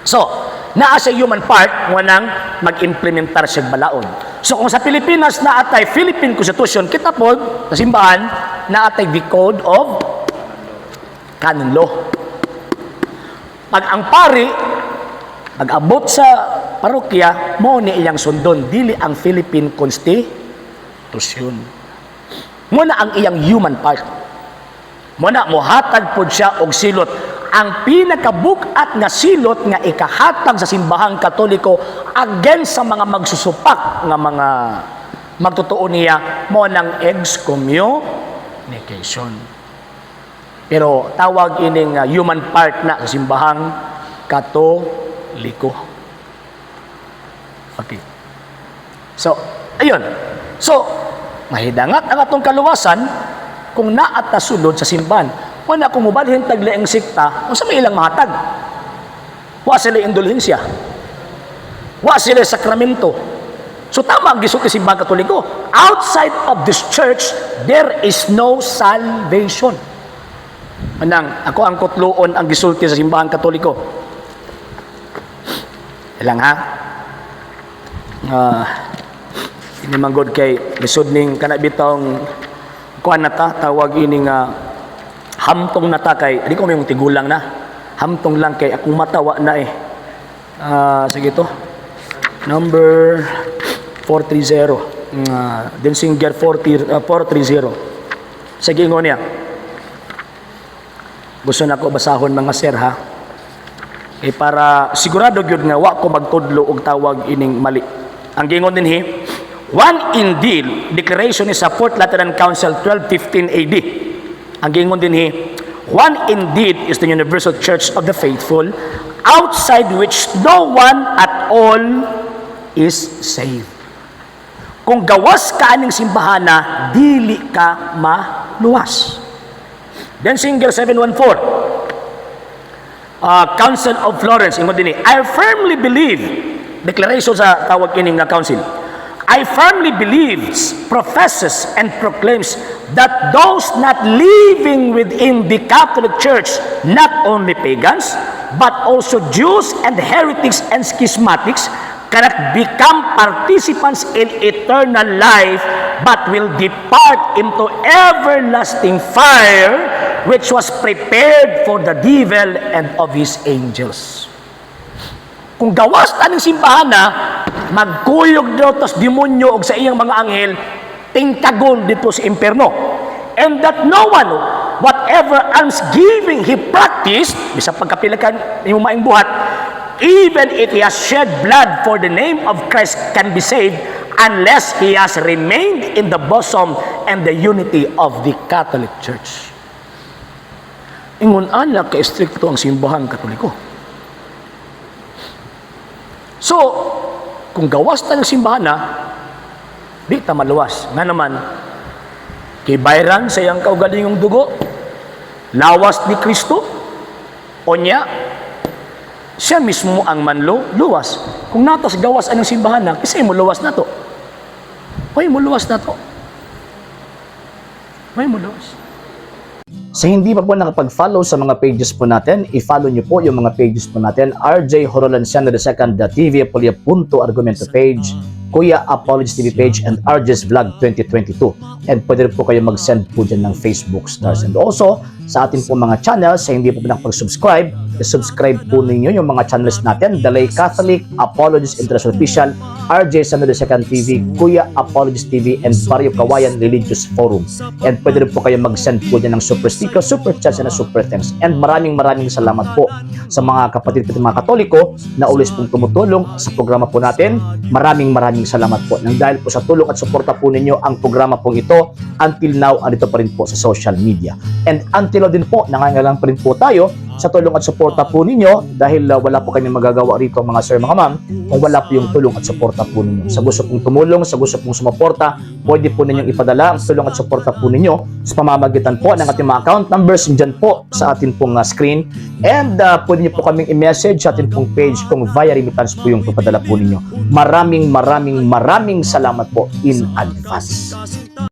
So, naa sa human part, mo nang mag-implementar siya balaod. So, kung sa Pilipinas naatay Philippine Constitution, kita po, sa simbahan, naatay the Code of Canon Law. Pag ang pari, pag-abot sa parokya, mo ni iyang sundon, dili ang Philippine Constitution. Muna ang iyang human part. Muna, muhatag po siya og silot. Ang pinakabukat nga silot nga ikahatag sa simbahang Katoliko against sa mga magsusupak nga mga magtotoo niya mo ng excommunication. Pero tawag ining human part na sa simbahang Katoliko. Okay. So, ayun. So, mahidangat ang atong kaluwasan kung naata sulod sa simbahan. Wala kung mubalhin tagli ang sikta, unsa may ilang mahatag? Wa sila indulhensya. Wa sila sakramento. So tama ang gisud sa simbahang Katoliko. Outside of this church, there is no salvation. Manang, ako ang kutluon ang gisulti sa simbahang Katoliko. Ilang ha? Ini manggod kay lisod ning kanabitong kuan nata tawag ini nga hamtong nata kay di ko may tigulang na. Hamtong lang kay akong matawa na eh. Sige to. Number 430. Densinger 430. Sige ingon niya. Gusto na ko basahon mga sir ha. Eh para sigurado gyud nga wa ko magtudlo og tawag ining mali. Ang gingon dinhi, one indeed declaration is sa Fourth Lateran Council 1215 AD. Ang gingon dinhi, one indeed is the universal church of the faithful, outside which no one at all is saved. Kung gawas ka aning simbahana, dili ka maluwas. Densinger 714. Council of Florence, ingon dinhi, I firmly believe, declaration sa tawag ining council, I firmly believes, professes, and proclaims that those not living within the Catholic Church, not only pagans, but also Jews and heretics and schismatics, cannot become participants in eternal life, but will depart into everlasting fire, which was prepared for the devil and of his angels. Kung gawas taning simbahana, magkuyog dito tas demonyo og sa iyang mga anghel, tingkagon dito sa impierno. And that no one, whatever almsgiving he practiced, bisa pagkapilakan yung maing buhat, even if he has shed blood for the name of Christ, can be saved unless he has remained in the bosom and the unity of the Catholic Church. Ingon ana ka stricto ang simbahang Katoliko. So, kung gawas ta ng simbahan na, di ta maluwas. Nga naman, kay bayran sa iyang kaugalingong dugo, lawas ni Kristo, o niya, siya mismo ang luwas. Kung natas gawas anong simbahan na, kasi mo luwas na to. Hoy, mo luwas na to. Hoy, mo luwas. Sa hindi pa po nakapag-follow sa mga pages po natin, i-follow nyo po yung mga pages po natin, RJ Horolanciano II, TV Apolia Punto Argumento page, Kuya Apologies TV page, and RJ's Vlog 2022. And pwede rin po kayo mag-send po dyan ng Facebook stars. And also, sa atin po mga channels, sa hindi po nakapag-subscribe, i-subscribe po ninyo yung mga channels natin, The Lay Catholic, Apologies International Official, RJ Sano II TV, Kuya Apologies TV, and Barrio Kawayan Religious Forum. And pwede rin po kayo mag-send po dyan ng super sticker, super chats, and super thanks. And maraming salamat po sa mga kapatid at mga Katoliko na ulis pong tumutulong sa programa po natin. Maraming salamat po. Nang dahil po sa tulong at suporta po ninyo, ang programa pong ito, until now, andito pa rin po sa social media. And until now din po, nangangailangan pa rin po tayo sa tulong at suporta po ninyo dahil wala po kayong magagawa rito mga sir, mga ma'am, kung wala po yung tulong at suporta po ninyo. Sa gusto pong tumulong, sa gusto pong sumuporta, pwede po ninyong ipadala ang tulong at suporta po ninyo sa pamamagitan po ng ating mga account numbers dyan po sa ating pong screen. And pwede niyo po kaming i-message sa ating pong page kung via remittance po yung papadala po ninyo. Maraming salamat po in advance.